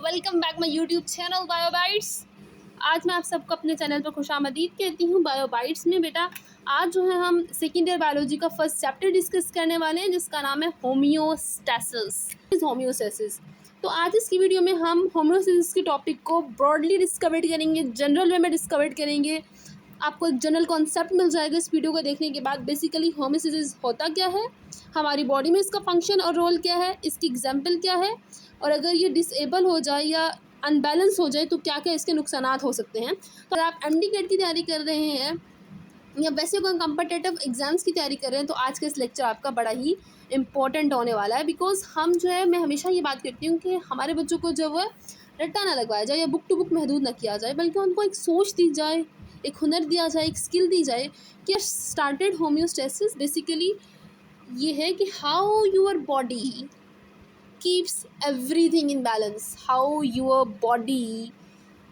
Welcome back my YouTube channel Biobytes. आज मैं आप सबको अपने चैनल पर खुशामदीद कहती हूँ। बायोबाइट्स में बेटा आज जो है हम सेकेंड ईयर बायोलॉजी का फर्स्ट चैप्टर डिस्कस करने वाले हैं, जिसका नाम है होम्योस्टैसिस। तो आज इसकी वीडियो में हम होम्योस्टैसिस के टॉपिक को ब्रॉडली डिस्कवर करेंगे, जनरल वे में डिस्कवर करेंगे। आपको एक जनरल कॉन्सेप्ट मिल जाएगा इस वीडियो को देखने के बाद। बेसिकली होम्योस्टैसिस होता क्या है, हमारी बॉडी में इसका फंक्शन और रोल क्या है, इसकी एग्जाम्पल क्या है, और अगर ये डिसेबल हो जाए या अनबैलेंस हो जाए तो क्या क्या इसके नुकसानात हो सकते हैं। तो अगर आप एमडी कैट की तैयारी कर रहे हैं या वैसे कोई कम्पिटिटिव एग्जाम्स की तैयारी कर रहे हैं तो आज का इस लेक्चर आपका बड़ा ही इंपॉर्टेंट होने वाला है। बिकॉज हम जो है, मैं हमेशा ये बात करती हूँ कि हमारे बच्चों को जब रट्टा ना लगवाया जाए या बुक टू बुक महदूद ना किया जाए, बल्कि उनको एक सोच दी जाए, एक हुनर दिया जाए, एक स्किल दी जाए कि स्टार्टेड होम्योस्टैसिस बेसिकली ये है कि how your body keeps everything in balance, how your body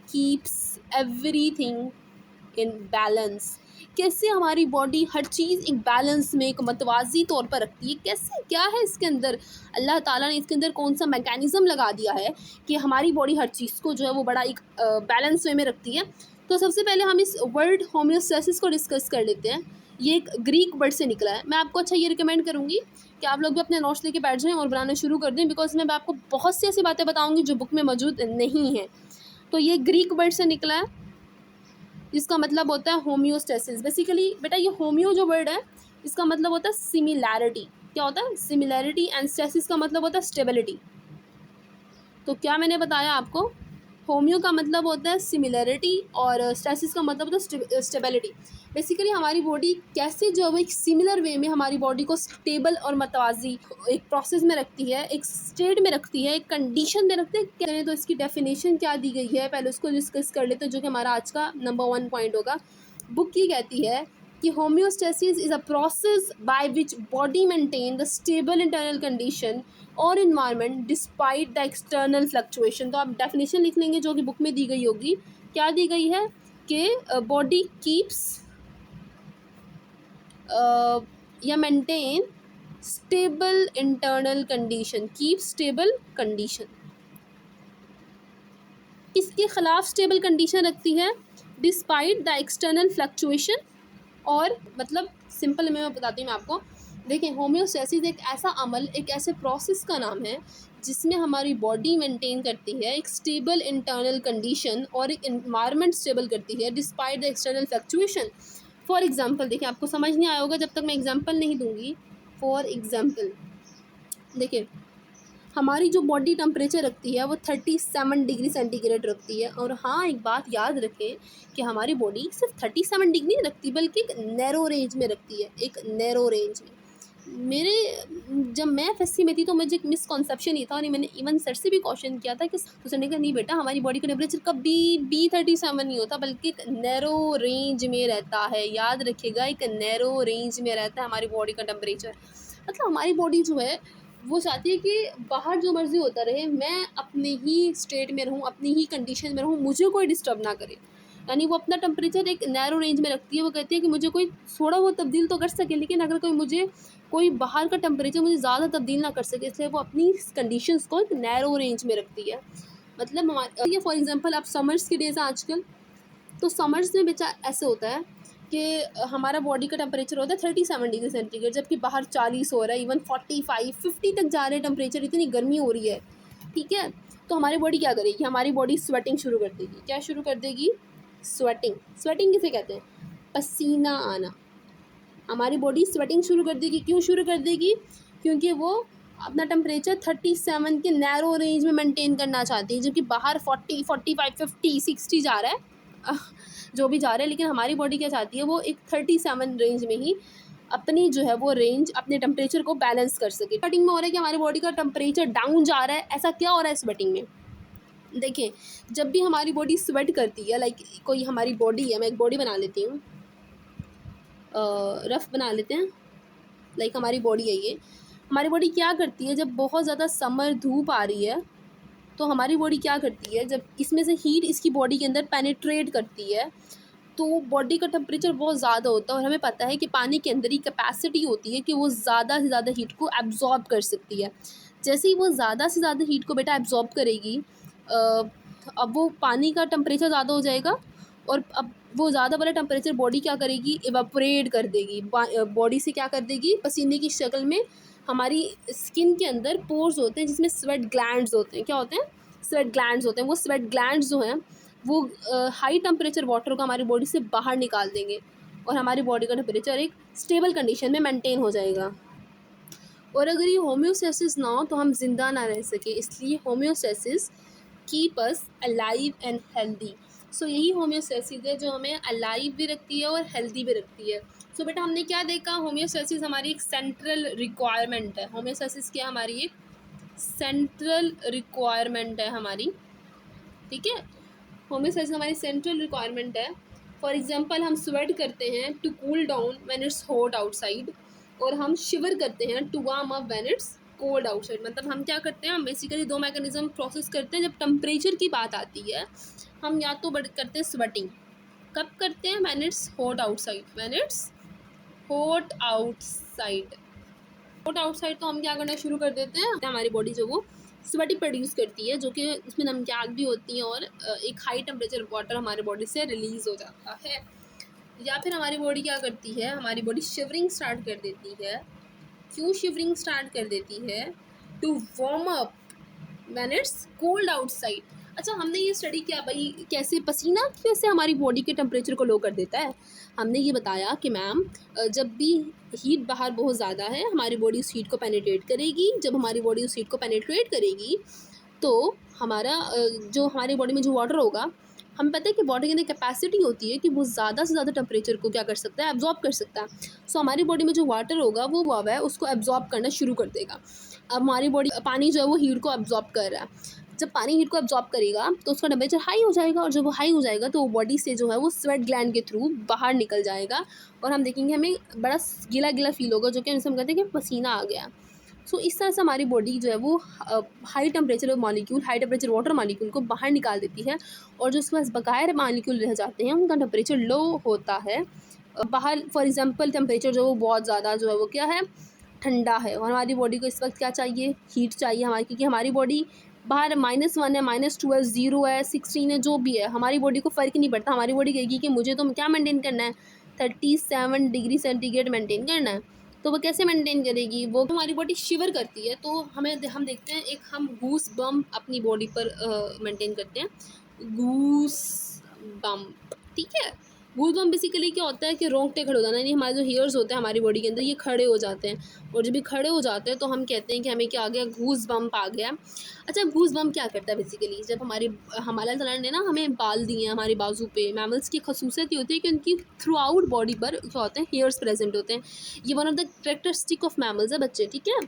keeps everything in balance। कैसे हमारी बॉडी हर चीज़ एक बैलेंस में, एक मतवाजी तौर पर रखती है, कैसे, क्या है इसके अंदर, अल्लाह ताला ने इसके अंदर कौन सा मैकेनिज़्म लगा दिया है कि हमारी बॉडी हर चीज़ को जो है वो बड़ा एक बैलेंस वे में रखती है। तो सबसे पहले हम इस वर्ड होम्योस्टैसिस को डिस्कस कर लेते हैं। ये एक ग्रीक वर्ड से निकला है। मैं आपको अच्छा ये रिकमेंड करूँगी कि आप लोग भी अपने नोट्स लेके बैठ जाएं और बनाना शुरू कर दें, बिकॉज मैं आपको बहुत सी ऐसी बातें बताऊंगी जो बुक में मौजूद नहीं है। तो ये ग्रीक वर्ड से निकला है, जिसका मतलब होता है होम्योस्टैसिस। बेसिकली बेटा ये होम्यो जो वर्ड है इसका मतलब होता है सिमिलैरिटी। क्या होता है? सिमिलैरिटी। एंड स्टैसिस का मतलब होता है स्टेबिलिटी। तो क्या मैंने बताया आपको, होम्यो का मतलब होता है सिमिलैरिटी और स्टैसिस का मतलब होता है स्टेबिलिटी। बेसिकली हमारी बॉडी कैसे जो है एक सिमिलर वे में हमारी बॉडी को स्टेबल और मतवाजी एक प्रोसेस में रखती है, एक स्टेट में रखती है, एक कंडीशन में रखती है। करें तो इसकी डेफिनेशन क्या दी गई है, पहले उसको डिस्कस कर लेते हैं, जो कि हमारा आज का नंबर 1 पॉइंट होगा। बुक ये कहती है कि homeostasis is a process by which body maintain the stable internal condition और environment despite the external fluctuation. तो आप डेफिनेशन लिख लेंगे जो कि बुक में दी गई होगी। क्या दी गई है कि बॉडी कीप्स या maintain stable internal condition, keep stable condition. इसके खिलाफ स्टेबल कंडीशन रखती है डिस्पाइट द एक्सटर्नल फ्लक्चुएशन। और मतलब सिंपल में मैं बताती हूँ मैं आपको। देखिए, होम्योस्टैसिस एक ऐसा अमल, एक ऐसे प्रोसेस का नाम है जिसमें हमारी बॉडी मेंटेन करती है एक स्टेबल इंटरनल कंडीशन और एक इन्वायरमेंट स्टेबल करती है despite the external fluctuation. For example देखिए, आपको समझ नहीं आया होगा जब तक मैं एग्जांपल नहीं दूंगी। फॉर एग्जांपल देखिए, हमारी जो बॉडी टेम्परेचर रखती है वो 37 डिग्री सेंटीग्रेड रखती है। और हाँ, एक बात याद रखें कि हमारी बॉडी सिर्फ 37 डिग्री नहीं रखती, बल्कि एक नैरो रेंज में रखती है, एक नैरो रेंज में। जब मैं एफएससी में थी तो मुझे एक मिसकॉन्सेप्शन ये था, और मैंने इवन सर से भी क्वेश्चन किया था कि तो सर ने कहा नहीं बेटा, हमारी बॉडी का टेम्परेचर कभी भी 37 नहीं होता, बल्कि एक नैरो रेंज में रहता है। याद रखिएगा, एक नैरो रेंज में रहता है हमारी बॉडी का टेम्परेचर। मतलब हमारी बॉडी जो है वो चाहती है कि बाहर जो मर्ज़ी होता रहे, मैं अपने ही स्टेट में रहूँ, अपनी ही कंडीशन में रहूँ, मुझे कोई डिस्टर्ब ना करे। यानी वो अपना टेम्परेचर एक नैरो रेंज में रखती है। वो कहती है कि मुझे कोई थोड़ा बहुत तब्दील तो कर सके, लेकिन अगर कोई बाहर का टेम्परेचर मुझे ज़्यादा तब्दील ना कर सके, इसलिए वो अपनी कंडीशंस को एक नैरो रेंज में रखती है। मतलब हमारे फॉर एग्जांपल आप समर्स के डेज आजकल, तो समर्स में बेचा ऐसे होता है कि हमारा बॉडी का टेम्परेचर होता है 37 डिग्री सेंटीग्रेड, जबकि बाहर 40 हो रहा है, इवन 45-50 तक जा रहे हैं टेम्परेचर, इतनी गर्मी हो रही है। ठीक है, तो हमारी बॉडी क्या करेगी, हमारी बॉडी स्वेटिंग शुरू कर देगी। क्या शुरू कर देगी? स्वेटिंग। स्वेटिंग किसे कहते हैं? पसीना आना। हमारी बॉडी स्वेटिंग शुरू कर देगी। क्यों शुरू कर देगी? क्योंकि वो अपना टेम्परेचर 37 के नैरो रेंज में मेंटेन करना चाहती है, जबकि बाहर 40, 45, 50, 60 जा रहा है, जो भी जा रहा है, लेकिन हमारी बॉडी क्या चाहती है, वो एक 37 रेंज में ही अपनी जो है वो रेंज, अपने टेम्परेचर को बैलेंस कर सके। स्वेटिंग में हो रहा है कि हमारी बॉडी का टेम्परेचर डाउन जा रहा है। ऐसा क्या हो रहा है स्वेटिंग में? देखिए, जब भी हमारी बॉडी स्वेट करती है, लाइक कोई हमारी बॉडी है, मैं एक बॉडी बना लेती हूँ, रफ बना लेते हैं, लाइक हमारी बॉडी है ये। हमारी बॉडी क्या करती है, जब बहुत ज़्यादा समर धूप आ रही है तो हमारी बॉडी क्या करती है, जब इसमें से हीट इसकी बॉडी के अंदर पेनिट्रेट करती है तो बॉडी का टेम्परेचर बहुत ज़्यादा होता है। और हमें पता है कि पानी के अंदर ही कैपेसिटी होती है कि वो ज़्यादा से ज़्यादा हीट को एब्जॉर्ब कर सकती है। जैसे ही वो ज़्यादा से ज़्यादा हीट को बेटा एब्जॉर्ब करेगी, अब वो पानी का टेम्परेचर ज़्यादा हो जाएगा और अब वो ज़्यादा वाला टेम्परेचर बॉडी क्या करेगी, इवापोरेट कर देगी, बॉडी से क्या कर देगी, पसीने की शक्ल में हमारी स्किन के अंदर पोर्स होते हैं जिसमें स्वेट ग्लैंड्स होते हैं। क्या होते हैं? स्वेट ग्लैंड्स होते हैं। वो स्वेट ग्लैंड्स जो हैं वो हाई टेम्परेचर वाटर को हमारी बॉडी से बाहर निकाल देंगे और हमारी बॉडी का टेम्परेचर एक स्टेबल कंडीशन में मेंटेन हो जाएगा। और अगर ये होम्योस्टेसिस ना हो तो हम जिंदा ना रह सके, इसलिए homeostasis keep us alive and healthy. So यही होम्योस्टेसिस है जो हमें अलाइव भी रखती है और हेल्दी भी रखती है। सो बेटा हमने क्या देखा, होम्योस्टेसिस हमारी एक सेंट्रल रिक्वायरमेंट है। होम्योस्टेसिस क्या हमारी एक सेंट्रल रिक्वायरमेंट है हमारी, ठीक है। होम्योस्टेसिस हमारी सेंट्रल रिक्वायरमेंट है। फॉर एग्जांपल हम स्वेट करते हैं to cool down when it's hot outside, और हम शिवर करते हैं to warm up when it's cold outside. मतलब हम क्या करते हैं, हम बेसिकली दो मैकेनिज्म प्रोसेस करते हैं। जब टेम्परेचर की बात आती है हम या तो करते हैं स्वेटिंग, कब करते हैं, when it's hot outside, when it's hot outside. Hot outside तो हम क्या करना शुरू कर देते हैं, हमारी बॉडी जो वो स्वेटी प्रोड्यूस करती है, जो कि उसमें नमक भी होती है और एक हाई टेम्परेचर वाटर हमारे बॉडी से रिलीज हो जाता है। या फिर हमारी बॉडी क्या करती है, हमारी बॉडी शिवरिंग स्टार्ट कर देती है। क्यों शिवरिंग स्टार्ट कर देती है? To warm up when it's cold outside. अच्छा, हमने ये स्टडी किया भाई कैसे पसीना कैसे हमारी बॉडी के टेम्परेचर को लो कर देता है। हमने ये बताया कि मैम जब भी हीट बाहर बहुत ज़्यादा है हमारी बॉडी उस हीट को पेनिट्रेट करेगी। जब हमारी बॉडी उस हीट को पेनिट्रेट करेगी तो हमारा जो हमारी बॉडी में जो वाटर होगा, हमें पता है कि बॉडी के अंदर कैपेसिटी होती है कि वो ज़्यादा से ज़्यादा टेम्परेचर को क्या कर सकता है, एब्जॉर्ब कर सकता है। सो हमारी बॉडी में जो वाटर होगा वो हुआ है उसको एब्जॉर्ब करना शुरू कर देगा। अब हमारी बॉडी पानी जो है वो हीट को एब्जॉर्ब कर रहा है। जब पानी हीट को एब्जॉर्ब करेगा तो उसका टेम्परेचर हाई हो जाएगा, और जब वो हाई हो जाएगा तो वो बॉडी से जो है वो स्वेट ग्लैंड के थ्रू बाहर निकल जाएगा और हम देखेंगे हमें बड़ा गीला गीला फील होगा, जो कि हम कहते हैं कि पसीना आ गया। सो इस तरह से हमारी बॉडी जो है वो high temperature molecule, high temperature water molecule को बाहर निकाल देती है, और जो उसके पास बकाया मॉलिक्यूल रह जाते हैं उनका टेम्परेचर लो होता है बाहर। फॉर एग्जांपल टेम्परेचर जो वो बहुत ज़्यादा जो है वो क्या है, ठंडा है, और हमारी बॉडी को इस वक्त क्या चाहिए, हीट चाहिए हमारी, क्योंकि हमारी बॉडी बाहर -1 है, -2 है, 0 है, 16 है, जो भी है हमारी बॉडी को फ़र्क नहीं पड़ता। हमारी बॉडी कहेगी कि मुझे तो क्या मेंटेन करना है, 37 डिग्री सेंटीग्रेड मेंटेन करना है। तो वो कैसे मेंटेन करेगी, वो हमारी बॉडी शिवर करती है। तो हम देखते हैं एक हम गूस बम्प अपनी बॉडी पर मेंटेन करते हैं, गूस बम्प, ठीक है। गूस बम्प बेसिकली क्या होता है कि रोंगटे खड़े हो जाना, यानी हमारे जो हेयर्स होते हैं हमारी बॉडी के अंदर ये खड़े हो जाते हैं, और जब ये खड़े हो जाते हैं तो हम कहते हैं कि हमें क्या आ गया, गूस बम्प आ गया। अच्छा, गूस बम्प क्या करता है बेसिकली, जब हमारे तला ने ना हमें बाल दिए हैं हमारे बाजू पे, मैमल्स की खसूसियत ये होती है कि उनकी थ्रू आउट बॉडी पर क्या होते हैं, हेयर्स प्रेजेंट होते हैं। ये one of the characteristic of mammals है बच्चे, ठीक है।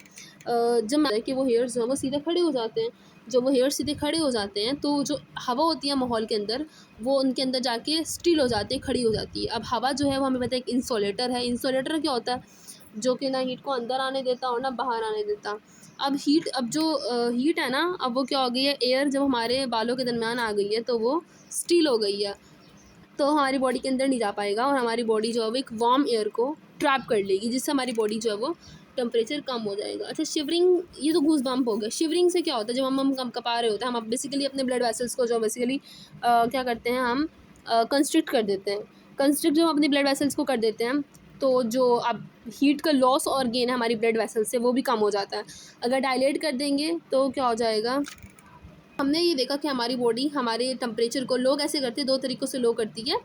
जब कि वो हेयर्स जो है वो सीधे खड़े हो जाते हैं। जब वो हेयर सीधे खड़े हो जाते हैं तो जो हवा होती है माहौल के अंदर वो उनके अंदर जाके स्टिल हो जाती है, खड़ी हो जाती है। अब हवा जो है वो हमें पता है एक इंसुलेटर है। इंसुलेटर क्या होता है, जो कि ना हीट को अंदर आने देता और ना बाहर आने देता। अब हीट है ना, अब वो क्या हो गई है, एयर जब हमारे बालों के दरमियान आ गई है तो वो स्टिल हो गई है, तो हमारी बॉडी के अंदर नहीं जा पाएगा, और हमारी बॉडी जो है वो एक वार्म एयर को ट्रैप कर लेगी, जिससे हमारी बॉडी जो है वो टेम्परेचर कम हो जाएगा। अच्छा, शिवरिंग, ये तो गूस बम्प हो गया। शिवरिंग से क्या होता है, जब हम कम कपा रहे होते हैं, हम बेसिकली अपने ब्लड वेसल्स को जो बेसिकली क्या करते हैं, हम कंस्ट्रिक्ट कर देते हैं। कंस्ट्रिक्ट जब हम अपने ब्लड वेसल्स को कर देते हैं तो जो अब हीट का लॉस और गेन है हमारी ब्लड वेसल्स से वो भी कम हो जाता है। अगर डायलेट कर देंगे तो क्या हो जाएगा, हमने ये देखा कि हमारी बॉडी हमारे टेम्परेचर को लो कैसे करती है, दो तरीक़ों से लो करती है।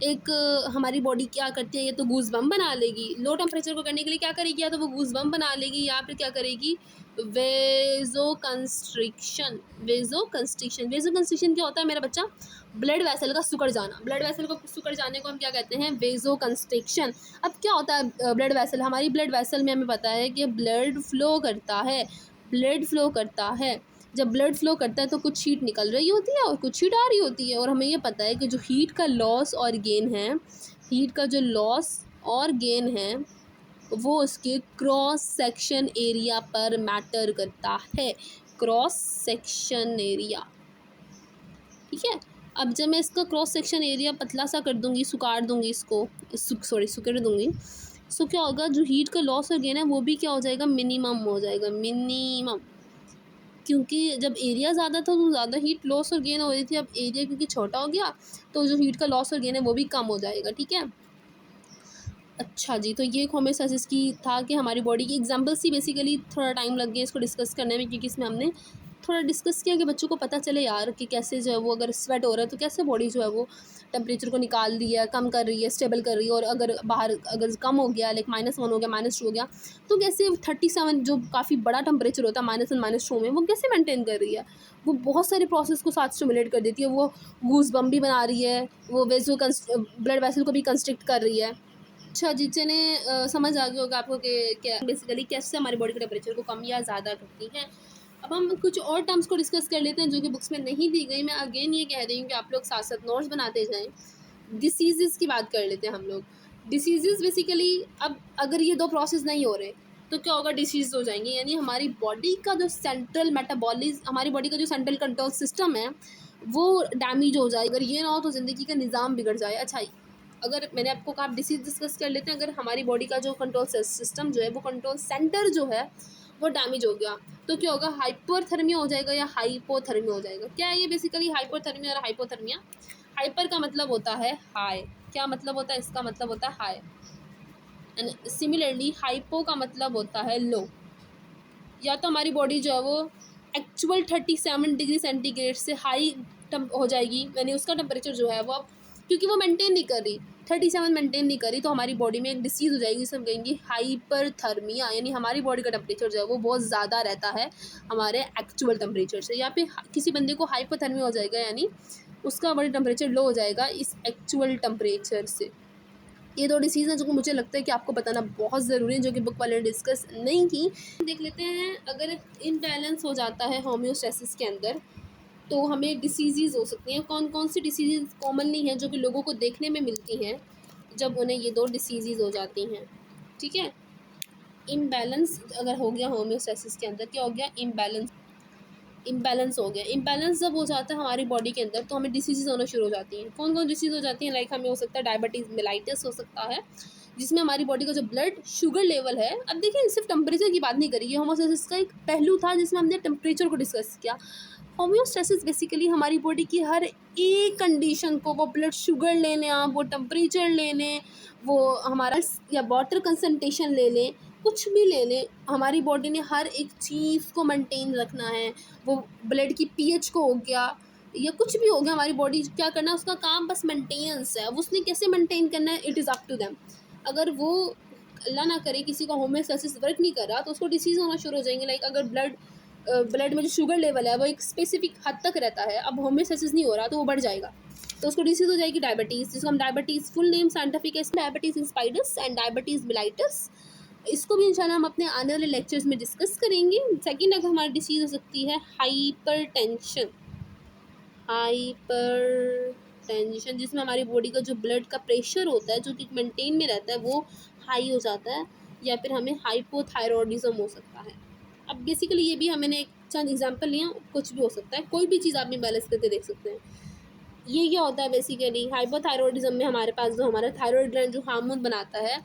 एक हमारी बॉडी क्या करती है, ये तो गूस बम्प बना लेगी, लो टेम्परेचर को करने के लिए क्या करेगी, या तो वो गूस बम्प बना लेगी या फिर क्या करेगी, वेजो कंस्ट्रिक्शन। वेजो कंस्ट्रिक्शन क्या होता है मेरा बच्चा, ब्लड वेसल का सिकुड़ जाना। ब्लड वेसल को सिकुड़ जाने को हम क्या कहते हैं, वेजो कंस्ट्रिक्शन। अब क्या होता है ब्लड वेसल, हमारी ब्लड वेसल में हमें पता है कि ब्लड फ्लो करता है, ब्लड फ्लो करता है। जब ब्लड फ्लो करता है तो कुछ हीट निकल रही होती है और कुछ हीट आ रही होती है, और हमें ये पता है कि जो हीट का लॉस और गेन है, हीट का जो लॉस और गेन है वो उसके क्रॉस सेक्शन एरिया पर मैटर करता है, क्रॉस सेक्शन एरिया, ठीक है। अब जब मैं इसका क्रॉस सेक्शन एरिया पतला सा कर दूंगी, सुखाड़ दूंगी इसको, सुकड़ दूंगी, सो क्या होगा, जो हीट का लॉस और गेन है वो भी क्या हो जाएगा, मिनिमम हो जाएगा, मिनिमम। क्योंकि जब एरिया ज़्यादा था तो ज़्यादा हीट लॉस और गेन हो रही थी। अब एरिया क्योंकि छोटा हो गया तो जो हीट का लॉस और गेन है वो भी कम हो जाएगा। ठीक है, अच्छा जी, तो ये होम्योस्टैसिस की था कि हमारी बॉडी की एग्जांपल्स थी। बेसिकली थोड़ा टाइम लग गया इसको डिस्कस करने में, क्योंकि इसमें हमने थोड़ा डिस्कस किया कि बच्चों को पता चले यार कि कैसे जो है वो अगर स्वेट हो रहा है तो कैसे बॉडी जो है वो टेम्परेचर को निकाल रही है, कम कर रही है, स्टेबल कर रही है, और अगर बाहर अगर कम हो गया लाइक -1 हो गया, -2 हो गया, तो कैसे 37 जो काफ़ी बड़ा टेम्परेचर होता है -1 -2 में, वो कैसे मेंटेन कर रही है। वो बहुत सारे प्रोसेस को साथ स्टिमुलेट कर देती है। वो गूज बम भी बना रही है, वो ब्लड वेसल को भी कंस्ट्रिक्ट कर रही है। अच्छा जी, चलिए समझ आ गया होगा आपको कि क्या बेसिकली कैसे हमारी बॉडी के टेम्परेचर को कम या ज़्यादा करती है। अब हम कुछ और टर्म्स को डिस्कस कर लेते हैं जो कि बुक्स में नहीं दी गई। मैं अगेन ये कह रही हूँ कि आप लोग साथ साथ नोट्स बनाते जाएं। डिसीज़ की बात कर लेते हैं हम लोग। डिसीज़ बेसिकली, अब अगर ये दो प्रोसेस नहीं हो रहे तो क्या होगा, डिसीज़ हो जाएंगे। यानी हमारी बॉडी का जो सेंट्रल मेटाबॉलिज्म, हमारी बॉडी का जो सेंट्रल कंट्रोल सिस्टम है वो डैमेज हो जाए। अगर ये ना हो तो ज़िंदगी का निज़ाम बिगड़ जाए। अच्छा, अगर मैंने आपको कहा डिसीज डिस्कस कर लेते हैं। अगर हमारी बॉडी का जो कंट्रोल सिस्टम जो है, वो कंट्रोल सेंटर जो है वो डैमेज हो गया तो क्या होगा, हाइपरथर्मिया हो जाएगा या हाइपोथर्मिया हो जाएगा। क्या है ये बेसिकली हाइपरथर्मिया और हाइपोथर्मिया? हाइपर का मतलब होता है हाई। क्या मतलब होता है इसका? मतलब होता है हाई। एंड सिमिलरली हाइपो का मतलब होता है लो। या तो हमारी बॉडी जो है वो एक्चुअल 37 डिग्री सेंटीग्रेड से हाई हो जाएगी, यानी उसका टेम्परेचर जो है वो अब क्योंकि वो मेंटेन नहीं कर रही, 37 मेंटेन नहीं कर रही, तो हमारी बॉडी में एक डिसीज़ हो जाएगी जिसे हम कहेंगे हाइपरथर्मिया। यानी हमारी बॉडी का टेम्परेचर जो है वो बहुत ज़्यादा रहता है हमारे एक्चुअल टेम्परेचर से। या फिर किसी बंदे को हाइपोथर्मिया हो जाएगा, यानी उसका बॉडी टेम्परेचर लो हो जाएगा इस एक्चुअल टेम्परेचर से। ये दो डिसीज़ हैं जो कि मुझे लगता है कि आपको बताना बहुत ज़रूरी है, जो कि बुक वाले ने डिस्कस नहीं की। देख लेते हैं, अगर इनबैलेंस हो जाता है होम्योस्टैसिस के अंदर तो हमें डिसीज़ हो सकती हैं। कौन कौन सी डिसीज़ कॉमनली हैं जो कि लोगों को देखने में मिलती हैं जब उन्हें ये दो डिसीज़ हो जाती हैं। ठीक है, इम्बैलेंस अगर हो गया होम्योस्टैसिस के अंदर, क्या हो गया, इम्बैलेंस हो गया। इम्बैलेंस जब हो जाता है हमारी बॉडी के अंदर तो हमें डिसीज़ होना शुरू हो जाती हैं। कौन कौन डिसीज़ हो जाती हैं? लाइक हमें हो सकता है डायबिटीज़ मेलाइटिस हो सकता है, जिसमें हमारी बॉडी का जो ब्लड शुगर लेवल है, अब देखिए सिर्फ टेम्परेचर की बात नहीं करी, ये होम्योस्टैसिस का एक पहलू था जिसमें हमने टेम्परेचर को डिस्कस किया। होम्योस्टैसिस बेसिकली हमारी बॉडी की हर एक कंडीशन को, वो ब्लड शुगर ले लें आप, वो टेम्परेचर ले लें, वो हमारा या वाटर कंसनट्रेशन ले लें, कुछ भी ले लें, हमारी बॉडी ने हर एक चीज़ को मेंटेन रखना है। वो ब्लड की पीएच को हो गया या कुछ भी हो गया, हमारी बॉडी क्या करना है, उसका काम बस मेंटेनेंस है। अब उसने कैसे मेंटेन करना है, it is up to them. अगर वो अल्लाह ना करे किसी का होम्योस्टैसिस वर्क नहीं कर रहा तो उसको डिसीज़ होना शुरू हो जाएंगे। लाइक अगर ब्लड में जो शुगर लेवल है वो एक स्पेसिफिक हद तक रहता है, अब होम्योस्टैसिस नहीं हो रहा तो वो बढ़ जाएगा, तो उसको डिसीज़ हो जाएगी डायबिटीज़, जिसको हम डायबिटीज़, फुल नेम साइंटिफिक है diabetes insipidus and diabetes mellitus. इसको भी इंशाल्लाह हम अपने आने वाले लेक्चर्स में डिस्कस करेंगे। सेकंड अगर हमारी डिसीज़ हो सकती है हाइपरटेंशन। हाइपरटेंशन जिसमें हमारी बॉडी का जो ब्लड का प्रेशर होता है जो कि मेंटेन में रहता है वो हाई हो जाता है, या फिर हमें हाइपोथायरॉयडिज्म हो सकता है। अब बेसिकली ये भी मैंने एक चंद एग्जांपल लिया, कुछ भी हो सकता है, कोई भी चीज़ आप में बैलेंस करके देख सकते हैं। ये क्या होता है बेसिकली, हाइपोथायरॉयडिज्म में हमारे पास जो हमारा थायराइड ग्लैंड जो हार्मोन बनाता है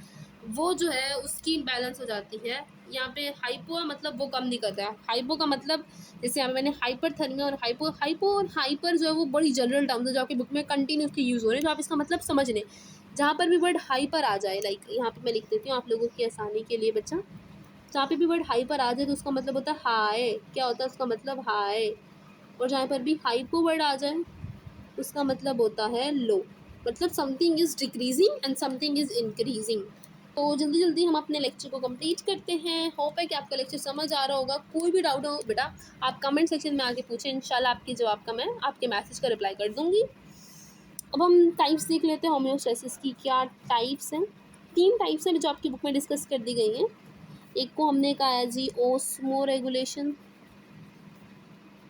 वो जो है उसकी बैलेंस हो जाती है। यहाँ पे हाइपो मतलब वो कम नहीं करता है। हाइपो का मतलब जैसे मैंने हाइपरथर्मिया और हाइपो और हाइपर जो है वो बड़ी जनरल टर्म्स है जो आपकी बुक में कंटिन्यूसली यूज़ हो रहे हैं, जो आप इसका मतलब समझ लें। जहाँ पर भी वर्ड हाइपर आ जाए, लाइक यहाँ पे मैं लिख देती हूँ आप लोगों की आसानी के लिए बच्चा, जहाँ पे भी वर्ड हाइपर आ जाए तो उसका मतलब होता है हाई। क्या होता है उसका मतलब? हाई। और जहाँ पर भी हाइपो वर्ड आ जाए उसका मतलब होता है लो, मतलब something is decreasing and something is increasing. तो जल्दी जल्दी हम अपने लेक्चर को कंप्लीट करते हैं। होप है कि आपका लेक्चर समझ आ रहा होगा। कोई भी डाउट हो बेटा आप कमेंट सेक्शन में आके पूछें, इंशाल्लाह आपके जवाब का मैं आपके मैसेज का रिप्लाई कर दूँगी। अब हम टाइप्स देख लेते हैं होम्योस्टैसिस की। क्या टाइप्स हैं? 3 टाइप्स हैं जो आपकी बुक में डिस्कस कर दी गई हैं। एक को हमने कहा है जी ओस्मो रेगुलेशन,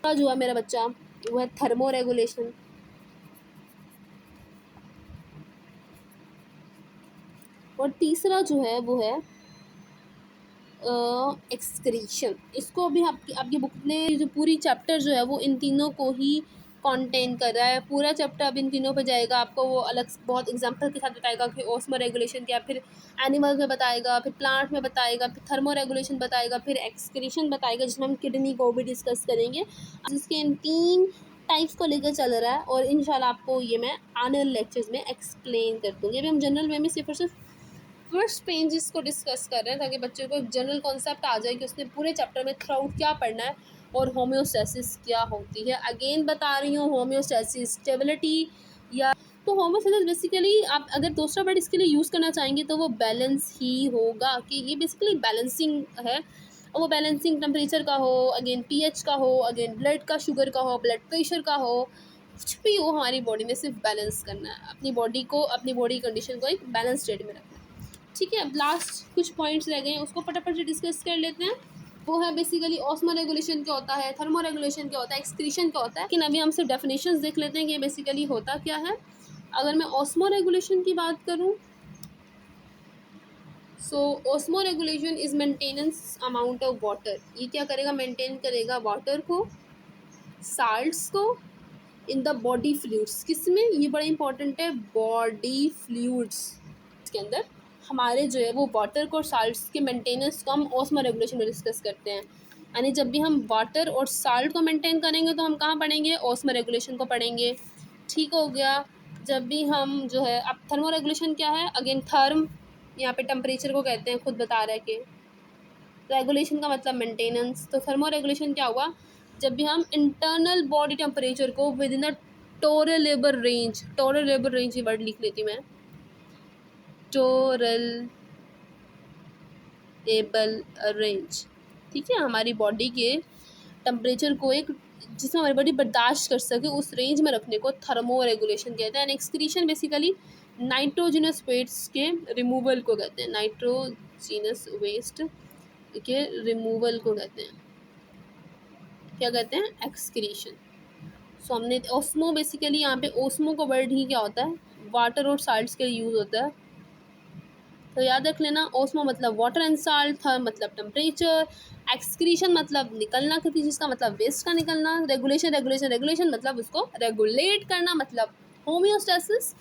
जो है मेरा बच्चा वो है थर्मो रेगुलेशन, और तीसरा जो है वो है एक्सक्रीशन। इसको अभी आपकी बुक ने जो पूरी चैप्टर जो है वो इन तीनों को ही कंटेन कर रहा है। पूरा चैप्टर अब इन तीनों पे जाएगा, आपको वो अलग बहुत एग्जांपल के साथ बताएगा कि ऑस्मो रेगुलेशन क्या, फिर एनिमल्स में बताएगा, फिर प्लांट में बताएगा, फिर थर्मो रेगुलेशन बताएगा, फिर एक्सक्रीशन बताएगा, जिसमें हम किडनी को भी डिस्कस करेंगे। जिसके इन 3 टाइप्स को लेकर चल रहा है और इंशाल्लाह आपको ये मैं आने वाले लेक्चर्स में एक्सप्लेन कर दूँगी। अभी हम जनरल वे में सिर्फ और सिर्फ फर्स्ट पेजेस को डिस्कस कर रहे हैं, ताकि बच्चों को एक जनरल कॉन्सेप्ट आ जाए कि उसने पूरे चैप्टर में थ्रू आउट क्या पढ़ना है और होम्योस्टैसिस क्या होती है। अगेन बता रही हूँ, होम्योस्टैसिस स्टेबिलिटी या तो होम्योस्टैसिस बेसिकली आप अगर दूसरा वर्ड इसके लिए यूज़ करना चाहेंगे तो वो बैलेंस ही होगा, कि ये बेसिकली बैलेंसिंग है। और वो बैलेंसिंग टेम्परेचर का हो, अगेन पीएच का हो, अगेन ब्लड का शुगर का हो, ब्लड प्रेशर का हो, कुछ भी हो हमारी बॉडी में सिर्फ बैलेंस करना है, अपनी बॉडी को, अपनी बॉडी कंडीशन को एक बैलेंस स्टेट में रखना है। ठीक है, अब लास्ट कुछ पॉइंट्स रह गए हैं, उसको फटाफट से डिस्कस कर लेते हैं। वो है बेसिकली ऑस्मो रेगुलेशन क्या होता है, थर्मो रेगुलेशन क्या होता है, एक्सक्रीशन क्या होता है। लेकिन अभी हम सिर्फ डेफिनेशंस देख लेते हैं कि बेसिकली होता क्या है। अगर मैं ऑस्मो रेगुलेशन की बात करूं, so osmoregulation is maintenance amount of water. ये क्या करेगा, मेंटेन करेगा वाटर को, साल्ट्स को इन द बॉडी फ्लूइड्स। किसमें, ये बड़ा इंपॉर्टेंट है, बॉडी फ्लूइड्स के अंदर हमारे जो है वो वाटर को और साल्ट्स के मेंटेनेंस को हम ऑस्मो रेगुलेशन में डिस्कस करते हैं। यानी जब भी हम वाटर और साल्ट को मेंटेन करेंगे तो हम कहाँ पढ़ेंगे, ऑस्मो रेगुलेशन को पढ़ेंगे। ठीक हो गया। जब भी हम जो है, अब थर्मो रेगुलेशन क्या है, अगेन थर्म यहाँ पे टेम्परेचर को कहते हैं, खुद बता रहा है कि रेगुलेशन का मतलब मेंटेनेंस। तो थर्मो रेगुलेशन क्या हुआ, जब भी हम इंटरनल बॉडी टेम्परेचर को with in a tolerable range, tolerable range ये वर्ड लिख लेती मैं, टॉलरेबल रेंज। ठीक है, हमारी बॉडी के टेम्परेचर को एक, जिसमें हमारी बॉडी बर्दाश्त कर सके, उस रेंज में रखने को थर्मो रेगुलेशन कहते हैं। And excretion basically nitrogenous waste के रिमूवल को कहते हैं, नाइट्रोजिनस वेस्ट के रिमूवल को कहते हैं, क्या कहते हैं, एक्सक्रीशन। सो हमने ऑस्मो बेसिकली यहाँ पे ओस्मो का वर्ड ही क्या होता है, वाटर और साल्ट्स के लिए यूज़ होता है। तो याद रख लेना, ओस्मो मतलब वाटर एंड साल्ट, थर्म मतलब टेम्परेचर, एक्सक्रीशन मतलब निकलना किसी चीज़ का, मतलब वेस्ट का निकलना, रेगुलेशन रेगुलेशन रेगुलेशन मतलब उसको रेगुलेट करना, मतलब होम्योस्टैसिस।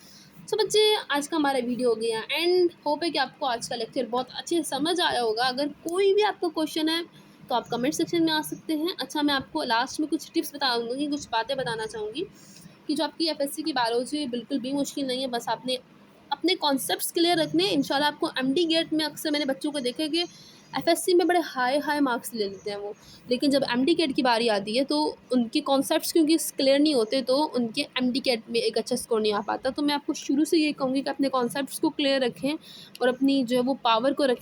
सो बच्चे, आज का हमारा वीडियो हो गया एंड होप है कि आपको आज का लेक्चर बहुत अच्छे से समझ आया होगा। अगर कोई भी आपको क्वेश्चन है तो आप कमेंट सेक्शन में आ सकते हैं। अच्छा, मैं आपको लास्ट में कुछ टिप्स बता दूँगी, कुछ बातें बताना चाहूँगी कि जो आपकी एफएससी की बायोलॉजी बिल्कुल भी मुश्किल नहीं है, बस आपने अपने कॉन्सेप्ट्स क्लियर रखने। इंशाल्लाह आपको एमडी गेट में अक्सर मैंने बच्चों को देखा कि एफएससी में बड़े हाई मार्क्स ले लेते हैं वो, लेकिन जब एमडी गेट की बारी आती है तो उनके कॉन्सेप्ट्स क्योंकि क्लियर नहीं होते तो उनके एमडी गेट में एक अच्छा स्कोर नहीं आ पाता। तो मैं आपको शुरू से ये कहूँगी कि अपने कॉन्सेप्ट्स को क्लियर रखें और अपनी जो है वो पावर को रखें।